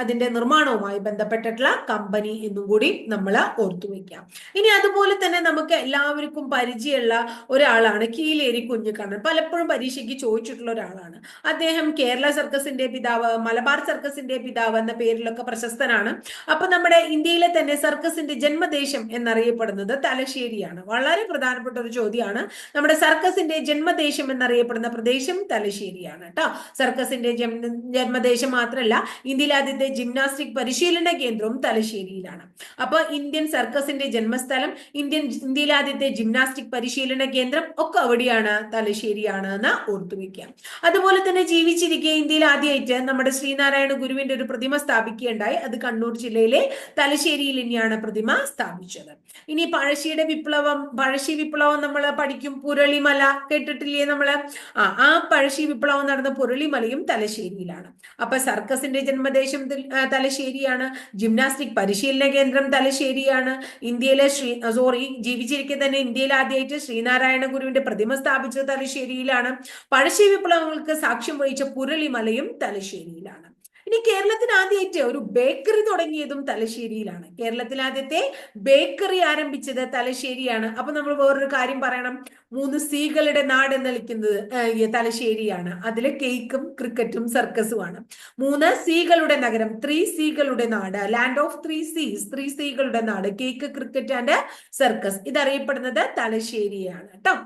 അതിന്റെ നിർമ്മാണവുമായി ബന്ധപ്പെട്ടിട്ടുള്ള കമ്പനി എന്നും കൂടി നമ്മൾ ഓർത്തു വെക്കാം. ഇനി അതുപോലെ തന്നെ നമുക്ക് എല്ലാവർക്കും പരിചയമുള്ള ഒരാളാണ് കീലേരി കുഞ്ഞിക്കണ്ണൻ. പലപ്പോഴും പരീക്ഷയ്ക്ക് ചോദിച്ചിട്ടുള്ള ഒരാളാണ് അദ്ദേഹം. കേരള സർക്കസിന്റെ പിതാവ്, മലബാർ സർക്കസിന്റെ പിതാവ് എന്ന പേരിലൊക്കെ പ്രശസ്തനാണ്. അപ്പൊ നമ്മുടെ ഇന്ത്യയിലെ തന്നെ സർക്കസിന്റെ ജന്മദേശം എന്നറിയാം അറിയപ്പെടുന്നത് തലശ്ശേരിയാണ്. വളരെ പ്രധാനപ്പെട്ട ഒരു ചോദ്യമാണ്. നമ്മുടെ സർക്കസിന്റെ ജന്മദേശം എന്നറിയപ്പെടുന്ന പ്രദേശം തലശ്ശേരിയാണ് കേട്ടോ. സർക്കസിന്റെ ജന്മദേശം മാത്രമല്ല, ഇന്ത്യയിലെ ആദ്യത്തെ ജിംനാസ്റ്റിക് പരിശീലന കേന്ദ്രവും തലശ്ശേരിയിലാണ്. അപ്പൊ ഇന്ത്യൻ സർക്കസിന്റെ ജന്മസ്ഥലം, ഇന്ത്യയിലെ ആദ്യത്തെ ജിംനാസ്റ്റിക് പരിശീലന കേന്ദ്രം ഒക്കെ എവിടെയാണ്? തലശ്ശേരിയാണ് എന്ന് ഓർത്തുവെക്കാം. അതുപോലെ തന്നെ ജീവിച്ചിരിക്കെ ഇന്ത്യയിൽ ആദ്യമായിട്ട് നമ്മുടെ ശ്രീനാരായണ ഗുരുവിന്റെ ഒരു പ്രതിമ സ്ഥാപിക്കുകയുണ്ടായി. അത് കണ്ണൂർ ജില്ലയിലെ തലശ്ശേരിയിൽ തന്നെയാണ് പ്രതിമ സ്ഥാപിച്ചത്. ഇനി പഴശ്ശി വിപ്ലവം നമ്മൾ പഠിക്കും. പുരളിമല കേട്ടിട്ടില്ലേ നമ്മള്? ആ പഴശ്ശി വിപ്ലവം നടന്ന പുരളിമലയും തലശ്ശേരിയിലാണ്. അപ്പൊ സർക്കസിന്റെ ജന്മദേശം തലശ്ശേരിയാണ്. ജിംനാസ്റ്റിക് പരിശീലന കേന്ദ്രം തലശ്ശേരിയാണ്. ജീവിച്ചിരിക്കെ തന്നെ ഇന്ത്യയിൽ ആദ്യമായിട്ട് ശ്രീനാരായണ ഗുരുവിന്റെ പ്രതിമ സ്ഥാപിച്ചത് തലശ്ശേരിയിലാണ്. പഴശ്ശി വിപ്ലവങ്ങൾക്ക് സാക്ഷ്യം വഹിച്ച പുരളിമലയും തലശ്ശേരിയിലാണ്. ഇനി കേരളത്തിൽ ആദ്യമായിട്ട് ഒരു ബേക്കറി തുടങ്ങിയതും തലശ്ശേരിയിലാണ്. കേരളത്തിൽ ആദ്യത്തെ ബേക്കറി ആരംഭിച്ചത് തലശ്ശേരിയാണ്. അപ്പൊ നമ്മൾ വേറൊരു കാര്യം പറയണം, 3 സീകളുടെ നാട് എന്ന് വിളിക്കുന്നത് തലശ്ശേരിയാണ്. അതില് കേക്കും ക്രിക്കറ്റും സർക്കസുമാണ്. 3 സീകളുടെ നഗരം, 3 സീകളുടെ നാട്, ലാൻഡ് ഓഫ് 3 സീസ്, 3 സീകളുടെ നാട്, കേക്ക് ക്രിക്കറ്റ് ആൻഡ് സർക്കസ്, ഇതറിയപ്പെടുന്നത് തലശ്ശേരിയാണ് കേട്ടോ.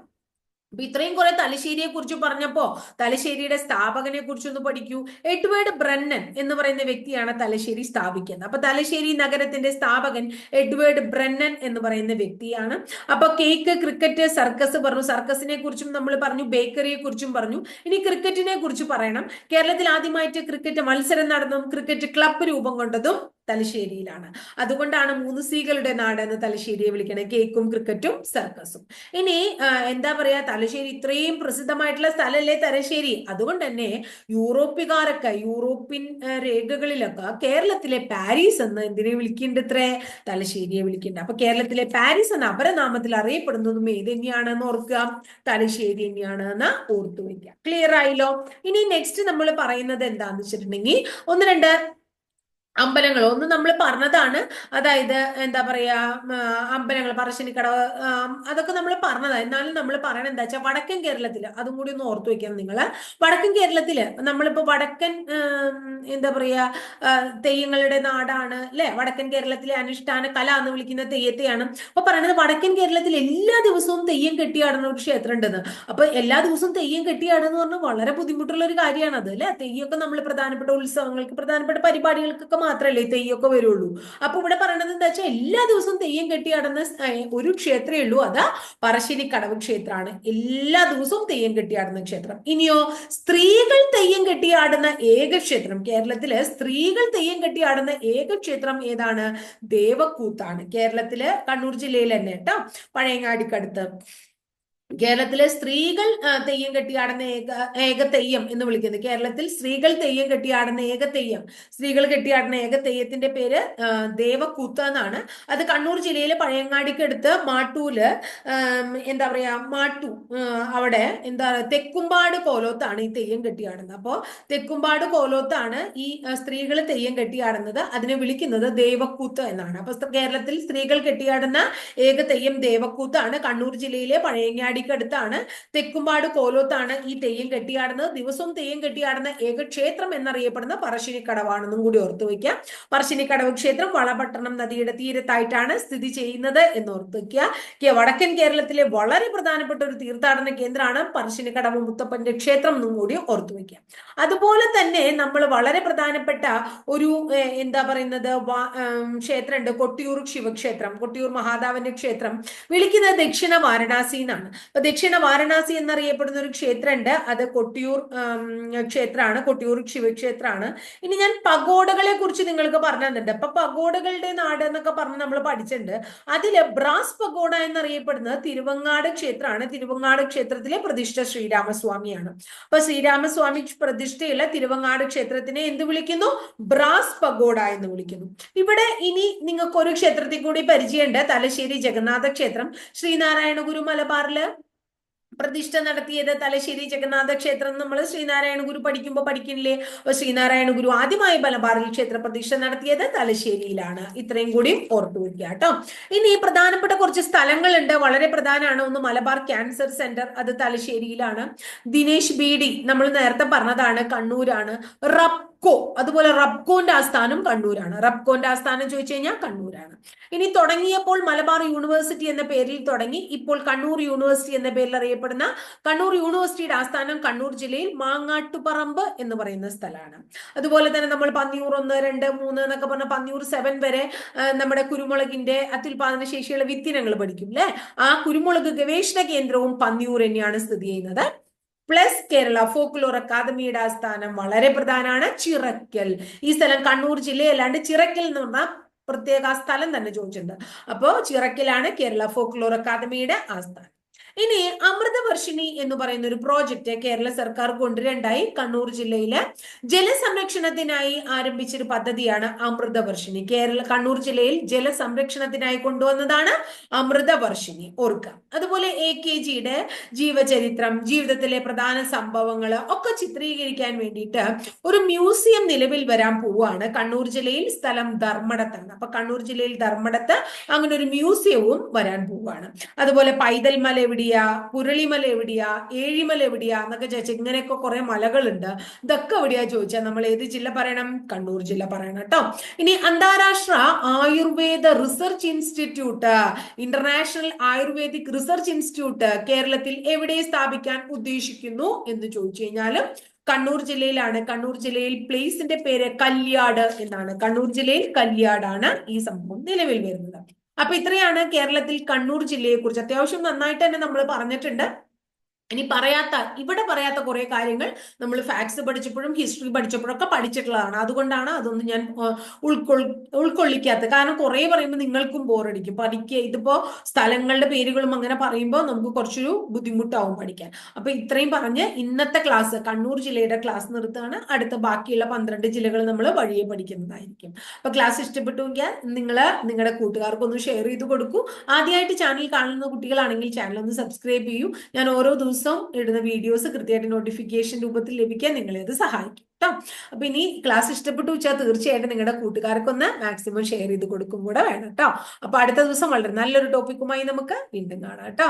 അപ്പൊ ഇത്രയും കുറെ തലശ്ശേരിയെ കുറിച്ച് പറഞ്ഞപ്പോ തലശ്ശേരിയുടെ സ്ഥാപകനെ കുറിച്ചൊന്ന് പഠിക്കൂ. എഡ്വേർഡ് ബ്രന്നൻ എന്ന് പറയുന്ന വ്യക്തിയാണ് തലശ്ശേരി സ്ഥാപിക്കുന്നത്. അപ്പൊ തലശ്ശേരി നഗരത്തിന്റെ സ്ഥാപകൻ എഡ്വേർഡ് ബ്രന്നൻ എന്ന് പറയുന്ന വ്യക്തിയാണ്. അപ്പൊ കേക്ക് ക്രിക്കറ്റ് സർക്കസ് പറഞ്ഞു, സർക്കസിനെ കുറിച്ചും നമ്മൾ പറഞ്ഞു, ബേക്കറിയെ കുറിച്ചും പറഞ്ഞു. ഇനി ക്രിക്കറ്റിനെ കുറിച്ച് പറയണം. കേരളത്തിൽ ആദ്യമായിട്ട് ക്രിക്കറ്റ് മത്സരം നടന്നതും ക്രിക്കറ്റ് ക്ലബ്ബ് രൂപം കൊണ്ടതും തലശ്ശേരിയിലാണ്. അതുകൊണ്ടാണ് 3 സീകളുടെ നാട് എന്ന് തലശ്ശേരിയെ വിളിക്കുന്നത്, കേക്കും ക്രിക്കറ്റും സർക്കസും. ഇനി എന്താ പറയാ, തലശ്ശേരി ഇത്രയും പ്രസിദ്ധമായിട്ടുള്ള സ്ഥലമല്ലേ തലശ്ശേരി. അതുകൊണ്ട് തന്നെ യൂറോപ്യക്കാരൊക്കെ, യൂറോപ്യൻ രേഖകളിലൊക്കെ കേരളത്തിലെ പാരീസ് എന്ന് എന്തിനെ വിളിക്കുന്നുണ്ട്, ഇത്രേ തലശ്ശേരിയെ വിളിക്കുന്നുണ്ട്. അപ്പൊ കേരളത്തിലെ പാരീസ് എന്ന അപരനാമത്തിൽ അറിയപ്പെടുന്നതും ഏത് തന്നെയാണെന്ന് ഓർക്കുക, തലശ്ശേരി തന്നെയാണ് എന്ന് ഓർത്തു വയ്ക്കുക. ക്ലിയർ ആയില്ലോ? ഇനി നെക്സ്റ്റ് നമ്മൾ പറയുന്നത് എന്താന്ന് വെച്ചിട്ടുണ്ടെങ്കിൽ ഒന്ന് രണ്ട് അമ്പലങ്ങൾ, ഒന്ന് നമ്മൾ പറഞ്ഞതാണ്, അതായത് എന്താ പറയാ, അമ്പലങ്ങൾ, പറശ്ശിനിക്കടവ്, അതൊക്കെ നമ്മൾ പറഞ്ഞതാണ്. എന്നാലും നമ്മൾ പറയണത് എന്താ വെച്ചാൽ വടക്കൻ കേരളത്തില്, അതും കൂടി ഒന്ന് ഓർത്തു വെക്കണം നിങ്ങൾ. വടക്കൻ കേരളത്തില് നമ്മളിപ്പോ വടക്കൻ എന്താ പറയാ തെയ്യങ്ങളുടെ നാടാണ് അല്ലെ, വടക്കൻ കേരളത്തിലെ അനുഷ്ഠാന കല എന്ന് വിളിക്കുന്ന തെയ്യത്തെയാണ്. അപ്പൊ പറയുന്നത് വടക്കൻ കേരളത്തിൽ എല്ലാ ദിവസവും തെയ്യം കെട്ടിയാടുന്ന ഒരു ക്ഷേത്രം ഉണ്ടെന്ന്. അപ്പൊ എല്ലാ ദിവസവും തെയ്യം കെട്ടിയാടുന്ന പറഞ്ഞാൽ വളരെ ബുദ്ധിമുട്ടുള്ള ഒരു കാര്യമാണ് അത് അല്ലെ. തെയ്യമൊക്കെ നമ്മൾ പ്രധാനപ്പെട്ട ഉത്സവങ്ങൾക്ക്, പ്രധാനപ്പെട്ട പരിപാടികൾക്കൊക്കെ മാത്രമല്ലേ തെയ്യമൊക്കെ വരുള്ളൂ. അപ്പൊ ഇവിടെ പറയണത് എന്താ വെച്ചാൽ എല്ലാ ദിവസവും തെയ്യം കെട്ടിയാടുന്ന ഒരു ക്ഷേത്രമേ ഉള്ളൂ, അതാ പറശ്ശിനിക്കടവ് ക്ഷേത്രമാണ്. എല്ലാ ദിവസവും തെയ്യം കെട്ടിയാടുന്ന ക്ഷേത്രം. ഇനിയോ സ്ത്രീകൾ തെയ്യം കെട്ടിയാടുന്ന ഏക ക്ഷേത്രം, കേരളത്തില് സ്ത്രീകൾ തെയ്യം കെട്ടിയാടുന്ന ഏക ക്ഷേത്രം ഏതാണ്? ദേവക്കൂത്താണ്. കേരളത്തില് കണ്ണൂർ ജില്ലയിൽ തന്നെ കേട്ടോ, പഴയങ്ങാടിക്കടുത്ത്. കേരളത്തിലെ സ്ത്രീകൾ തെയ്യം കെട്ടിയാടുന്ന ഏക തെയ്യം എന്ന് വിളിക്കുന്നത്, കേരളത്തിൽ സ്ത്രീകൾ തെയ്യം കെട്ടിയാടുന്ന ഏക തെയ്യം, സ്ത്രീകൾ കെട്ടിയാടുന്ന ഏക തെയ്യത്തിന്റെ പേര് ദേവക്കൂത്ത് എന്നാണ്. അത് കണ്ണൂർ ജില്ലയിലെ പഴയങ്ങാടിക്കടുത്ത് മാട്ടൂല്, എന്താ പറയാ, മാട്ടു അവിടെ എന്താ തെക്കുംപാട് കോലോത്താണ് ഈ തെയ്യം കെട്ടിയാടുന്നത്. അപ്പോ തെക്കുംപാട് കോലോത്താണ് ഈ സ്ത്രീകൾ തെയ്യം കെട്ടിയാടുന്നത്. അതിനെ വിളിക്കുന്നത് ദേവക്കൂത്ത് എന്നാണ്. അപ്പൊ കേരളത്തിൽ സ്ത്രീകൾ കെട്ടിയാടുന്ന ഏക തെയ്യം ദേവക്കൂത്താണ്. കണ്ണൂർ ജില്ലയിലെ പഴയങ്ങാടി അടുത്താണ്, തെക്കുംപാട് കോലോത്താണ് ഈ തെയ്യം കെട്ടിയാടുന്നത്. ദിവസവും തെയ്യം കെട്ടിയാടുന്ന ഏക ക്ഷേത്രം എന്നറിയപ്പെടുന്ന പറശ്ശിനിക്കടവാണെന്നും കൂടി ഓർത്തു വയ്ക്കുക. പറശ്ശിനിക്കടവ് ക്ഷേത്രം വളപട്ടണം നദിയുടെ തീരത്തായിട്ടാണ് സ്ഥിതി ചെയ്യുന്നത് എന്ന് ഓർത്തു വയ്ക്കുക. വടക്കൻ കേരളത്തിലെ വളരെ പ്രധാനപ്പെട്ട ഒരു തീർത്ഥാടന കേന്ദ്രമാണ് പറശ്ശിനിക്കടവ് മുത്തപ്പന്റെ ക്ഷേത്രം എന്നും കൂടി ഓർത്തു വയ്ക്കുക. അതുപോലെ തന്നെ നമ്മൾ വളരെ പ്രധാനപ്പെട്ട ഒരു എന്താ പറയുന്നത് ക്ഷേത്രമുണ്ട്, കൊട്ടിയൂർ ശിവക്ഷേത്രം, കൊട്ടിയൂർ മഹാദേവന്റെ ക്ഷേത്രം വിളിക്കുന്നത് ദക്ഷിണ വാരണാസി എന്നാണ്. അപ്പൊ ദക്ഷിണ വാരണാസി എന്നറിയപ്പെടുന്ന ഒരു ക്ഷേത്രമുണ്ട്, അത് കൊട്ടിയൂർ ക്ഷേത്രമാണ്, കൊട്ടിയൂർ ശിവക്ഷേത്രമാണ്. ഇനി ഞാൻ പഗോഡകളെ കുറിച്ച് നിങ്ങൾക്ക് പറഞ്ഞു തന്നിട്ടുണ്ട്. അപ്പൊ പഗോഡകളുടെ നാട് എന്നൊക്കെ പറഞ്ഞ് നമ്മൾ പഠിച്ചിട്ടുണ്ട്. അതില് ബ്രാസ് പഗോഡ എന്നറിയപ്പെടുന്നത് തിരുവങ്ങാട് ക്ഷേത്രമാണ്. തിരുവങ്ങാട് ക്ഷേത്രത്തിലെ പ്രതിഷ്ഠ ശ്രീരാമസ്വാമിയാണ്. അപ്പൊ ശ്രീരാമസ്വാമി പ്രതിഷ്ഠയുള്ള തിരുവങ്ങാട് ക്ഷേത്രത്തിനെ എന്ത് വിളിക്കുന്നു? ബ്രാസ് പഗോഡ എന്ന് വിളിക്കുന്നു. ഇവിടെ ഇനി നിങ്ങൾക്ക് ഒരു ക്ഷേത്രത്തിൽ കൂടി പരിചയമുണ്ട്, തലശ്ശേരി ജഗന്നാഥ ക്ഷേത്രം. ശ്രീനാരായണ ഗുരു മലബാറില് പ്രതിഷ്ഠ നടത്തിയത് തലശ്ശേരി ജഗന്നാഥ ക്ഷേത്രം നമ്മൾ ശ്രീനാരായണ ഗുരു പഠിക്കുമ്പോൾ പഠിക്കില്ലേ. അപ്പൊ ശ്രീനാരായണ ഗുരു ആദ്യമായി മലബാറിൽ ക്ഷേത്ര പ്രതിഷ്ഠ നടത്തിയത് തലശ്ശേരിയിലാണ്. ഇത്രയും കൂടി ഓർത്തു വയ്ക്കുക കേട്ടോ. ഇനി പ്രധാനപ്പെട്ട കുറച്ച് സ്ഥലങ്ങളുണ്ട്, വളരെ പ്രധാനമാണ്. ഒന്ന് മലബാർ ക്യാൻസർ സെന്റർ, അത് തലശ്ശേരിയിലാണ്. ദിനേശ് ബീഡി നമ്മൾ നേരത്തെ പറഞ്ഞതാണ്, കണ്ണൂരാണ്. റബ്കോ, അതുപോലെ റബ്കോന്റെ ആസ്ഥാനം കണ്ണൂരാണ്. റബ്കോന്റെ ആസ്ഥാനം ചോദിച്ചു കഴിഞ്ഞാൽ കണ്ണൂരാണ്. ഇനി തുടങ്ങിയപ്പോൾ മലബാർ യൂണിവേഴ്സിറ്റി എന്ന പേരിൽ തുടങ്ങി, ഇപ്പോൾ കണ്ണൂർ യൂണിവേഴ്സിറ്റി എന്ന പേരിൽ അറിയപ്പെടുന്ന കണ്ണൂർ യൂണിവേഴ്സിറ്റിയുടെ ആസ്ഥാനം കണ്ണൂർ ജില്ലയിൽ മാങ്ങാട്ടുപറമ്പ് എന്ന് പറയുന്ന സ്ഥലമാണ്. അതുപോലെ തന്നെ നമ്മൾ പന്നിയൂർ 1, 2, 3 എന്നൊക്കെ പറഞ്ഞ പന്നിയൂർ 7 വരെ നമ്മുടെ കുരുമുളകിന്റെ അത്യുൽപാദന ശേഷിയുള്ള വിത്തിനങ്ങൾ പഠിക്കും അല്ലെ. ആ കുരുമുളക് ഗവേഷണ കേന്ദ്രവും പന്നിയൂർ തന്നെയാണ് സ്ഥിതി ചെയ്യുന്നത്. പ്ലസ് കേരള ഫോക്ലോർ അക്കാദമിയുടെ ആസ്ഥാനം വളരെ പ്രധാനമാണ്, ചിറക്കൽ. ഈ സ്ഥലം കണ്ണൂർ ജില്ലയല്ലാണ്ട് ചിറക്കൽ എന്ന് പറഞ്ഞാൽ പ്രത്യേക സ്ഥലം തന്നെ ചോദിച്ചിട്ടുണ്ട്. അപ്പോ ചിറക്കലാണ് കേരള ഫോക്ലോർ അക്കാദമിയുടെ ആസ്ഥാനം. ഇനി അമൃതവർഷിണി എന്ന് പറയുന്ന ഒരു പ്രോജക്റ്റ് കേരള സർക്കാർ കൊണ്ടുവരണ്ടായി. കണ്ണൂർ ജില്ലയിലെ ജലസംരക്ഷണത്തിനായി ആരംഭിച്ചൊരു പദ്ധതിയാണ് അമൃതവർഷിണി. കണ്ണൂർ ജില്ലയിൽ ജലസംരക്ഷണത്തിനായി കൊണ്ടുവന്നതാണ് അമൃതവർഷിണി, ഓർക്കുക. അതുപോലെ AKGയുടെ ജീവചരിത്രം, ജീവിതത്തിലെ പ്രധാന സംഭവങ്ങൾ ഒക്കെ ചിത്രീകരിക്കാൻ വേണ്ടിയിട്ട് ഒരു മ്യൂസിയം നിലവിൽ വരാൻ പോവുകയാണ്. കണ്ണൂർ ജില്ലയിൽ സ്ഥലം ധർമ്മടത്താണ്. അപ്പൊ കണ്ണൂർ ജില്ലയിൽ ധർമ്മടത്ത് അങ്ങനെ ഒരു മ്യൂസിയവും വരാൻ പോവുകയാണ്. അതുപോലെ പൈതൽ മല എവിടെയാ, പുരളിമല എവിടെയാ, ഏഴിമല എവിടെയാ എന്നൊക്കെ ചോദിച്ചാൽ ഇങ്ങനെയൊക്കെ കുറെ മലകളുണ്ട്. ഇതൊക്കെ എവിടെയാ ചോദിച്ചാൽ നമ്മൾ ഏത് ജില്ല പറയണം? കണ്ണൂർ ജില്ല പറയണം കേട്ടോ. ഇനി അന്താരാഷ്ട്ര Ayurveda research institute, international ayurvedic research institute കേരളത്തിൽ എവിടെ സ്ഥാപിക്കാൻ ഉദ്ദേശിക്കുന്നു എന്ന് ചോദിച്ചു കഴിഞ്ഞാലും കണ്ണൂർ ജില്ലയിലാണ്. കണ്ണൂർ ജില്ലയിൽ പ്ലേസിന്റെ പേര് കല്യാട് എന്നാണ്. കണ്ണൂർ ജില്ലയിൽ കല്യാടാണ് ഈ സംഭവം നിലവിൽ വരുന്നത്. അപ്പൊ ഇത്രയാണ് കേരളത്തിൽ കണ്ണൂർ ജില്ലയെ കുറിച്ച്. അത്യാവശ്യം നന്നായിട്ട് തന്നെ നമ്മൾ പറഞ്ഞിട്ടുണ്ട്. ഇനി ഇവിടെ പറയാത്ത കുറെ കാര്യങ്ങൾ നമ്മൾ ഫാക്ട്സ് പഠിച്ചപ്പോഴും ഹിസ്റ്ററി പഠിച്ചപ്പോഴൊക്കെ പഠിച്ചിട്ടുള്ളതാണ്. അതുകൊണ്ടാണ് അതൊന്നും ഞാൻ ഉൾക്കൊള്ളിക്കാത്തത്. കാരണം കുറെ പറയുമ്പോൾ നിങ്ങൾക്കും ബോറടിക്കും. ഇതിപ്പോ സ്ഥലങ്ങളുടെ പേരുകളും അങ്ങനെ പറയുമ്പോൾ നമുക്ക് കുറച്ചൊരു ബുദ്ധിമുട്ടാവും പഠിക്കാൻ. അപ്പൊ ഇത്രയും പറഞ്ഞ് ഇന്നത്തെ ക്ലാസ് കണ്ണൂർ ജില്ലയുടെ ക്ലാസ് നിർത്താണ്. അടുത്ത ബാക്കിയുള്ള 12 ജില്ലകൾ നമ്മൾ വഴിയെ പഠിക്കുന്നതായിരിക്കും. അപ്പൊ ക്ലാസ് ഇഷ്ടപ്പെട്ടുവെങ്കിൽ നിങ്ങളുടെ കൂട്ടുകാർക്കൊന്ന് ഷെയർ ചെയ്ത് കൊടുക്കൂ. ആദ്യമായിട്ട് ചാനൽ കാണുന്ന കുട്ടികളാണെങ്കിൽ ചാനൽ ഒന്ന് സബ്സ്ക്രൈബ് ചെയ്യൂ. ഞാൻ ഓരോ ദിവസം ഇടുന്ന വീഡിയോസ് കൃത്യമായിട്ട് നോട്ടിഫിക്കേഷൻ രൂപത്തിൽ ലഭിക്കാൻ നിങ്ങളെ അത് സഹായിക്കും കേട്ടോ. അപ്പൊ ഇനി ക്ലാസ് ഇഷ്ടപ്പെട്ടു വെച്ചാൽ തീർച്ചയായിട്ടും നിങ്ങളുടെ കൂട്ടുകാർക്കൊന്ന് മാക്സിമം ഷെയർ ചെയ്ത് കൊടുക്കും കൂടെ വേണം കേട്ടോ. അപ്പൊ അടുത്ത ദിവസം വളരെ നല്ലൊരു ടോപ്പിക്കുമായി നമുക്ക് വീണ്ടും കാണാം കേട്ടോ.